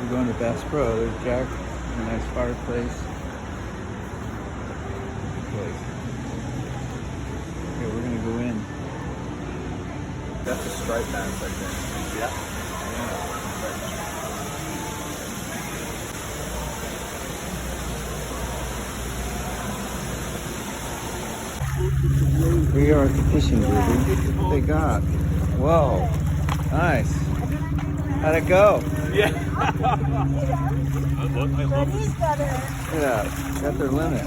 We're going to Bass Pro. There's Jack, a nice fireplace. Okay, we're gonna go in. That's a striped bass, I think. Yeah. We are at the fishing derby. What they got? Whoa, nice. How'd it go? Yeah. I love this. Yeah, got their limit.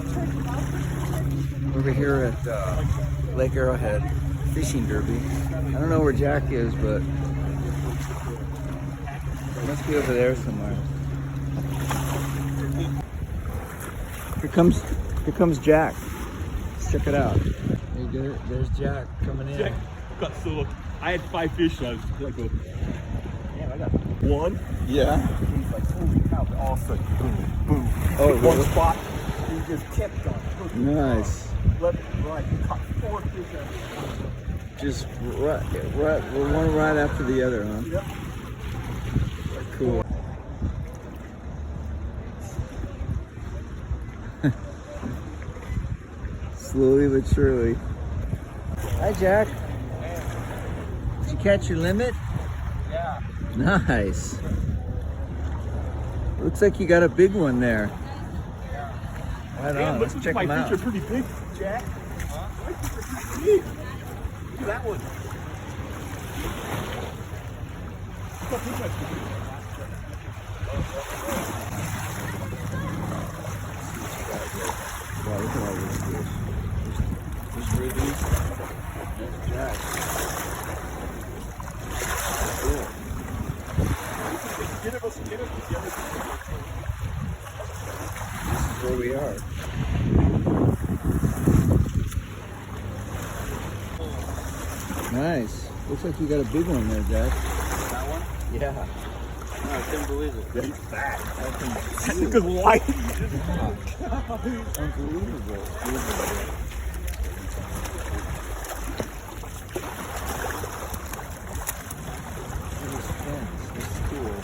Over here at Lake Arrowhead fishing derby. I don't know where Jack is, but he must be over there somewhere. Here comes Jack. Let's check it out. There's Jack coming in. Jack got so look. I had 5 fish, so I was like, damn, I got 1. Yeah. He's like, holy cow! All of a sudden, boom, boom. Oh, one really? spot. He just kept on. Nice. Left and right. Caught 4 fish out of it. Just one right after the other, huh? Yep. Cool. Slowly but surely. Hi, Jack. Did you catch your limit? Yeah. Nice. Looks like you got a big one there. Right on. Let's check them out. My fish are pretty big, Jack. Huh? My fish are pretty big. Look at that one. Wow, look at all these fish. There's rubies. There's Jack. Cool. This is where we are. Nice. Looks like you got a big one there, Jack. That one? Yeah. No, I couldn't believe it. Yeah, he's fat. That's Look at light. unbelievable. Look at this fence. This is cool.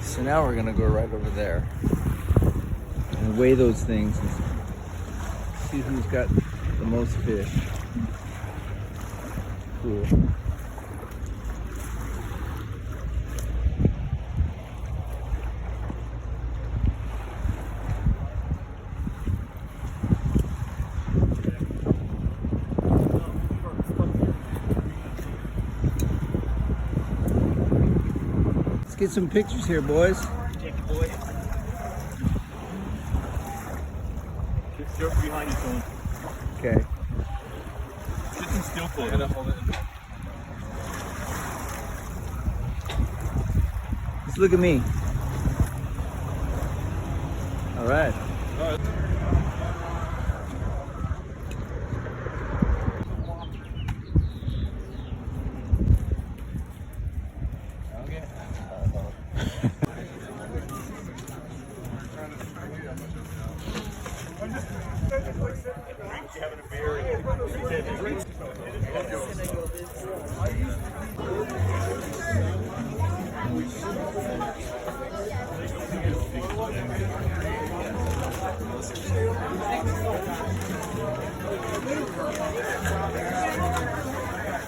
So now we're gonna go right over there and weigh those things and see who's got the most fish. Cool. Let's get some pictures here, boys. Boy. Just behind you, son. Okay. Sit still for it. Hold it. Just look at me. All right. All right. Having a beer.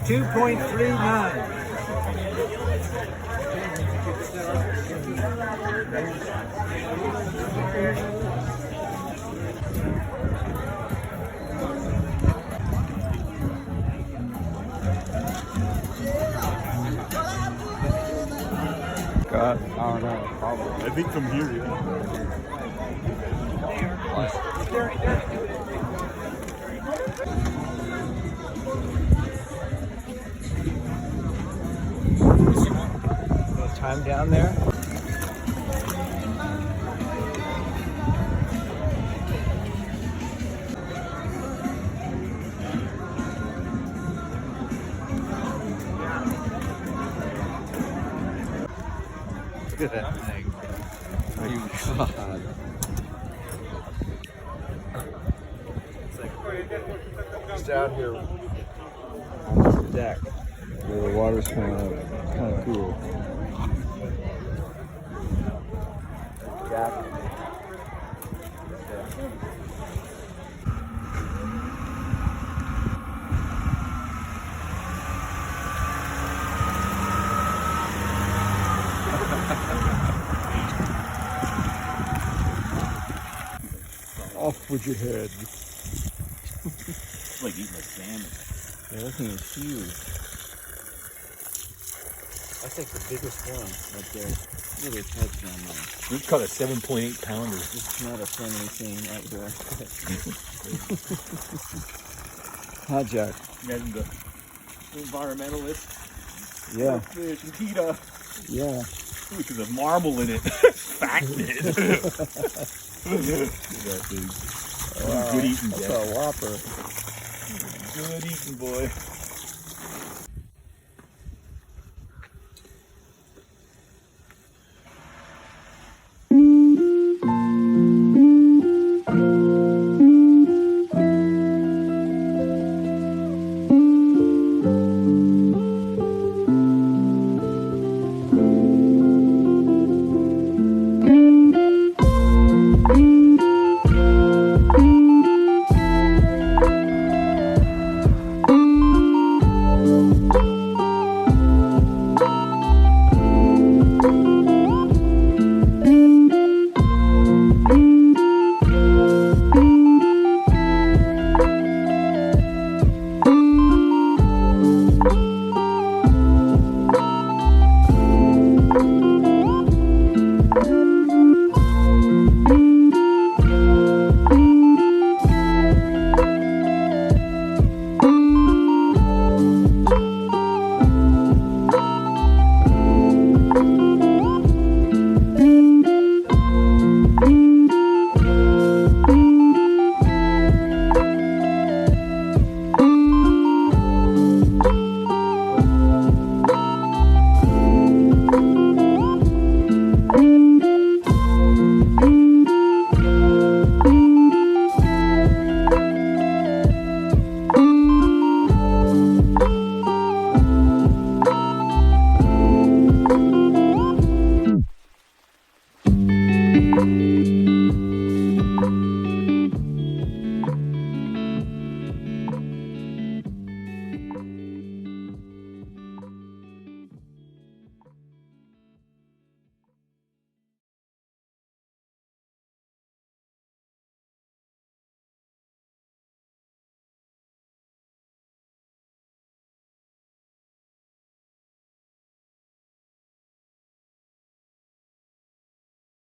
2.39. God, I don't know, probably. I think from here, yeah. Time down there. Look at that thing. Oh, you God. just out here on this deck where the water's kind of cool. Jack. Off with your head. It's like eating a salmon. Yeah, that thing is huge. That's like the biggest one right there. Look at its head's on there. We've caught a 7.8 pounder. It's not a funny thing out there. Hi, Jack. Imagine the environmentalist. Yeah. Fish and PETA. Yeah. Ooh, there's a marble in it. Fact Wow, good eating, that's Jack. a whopper. Good eating, boy.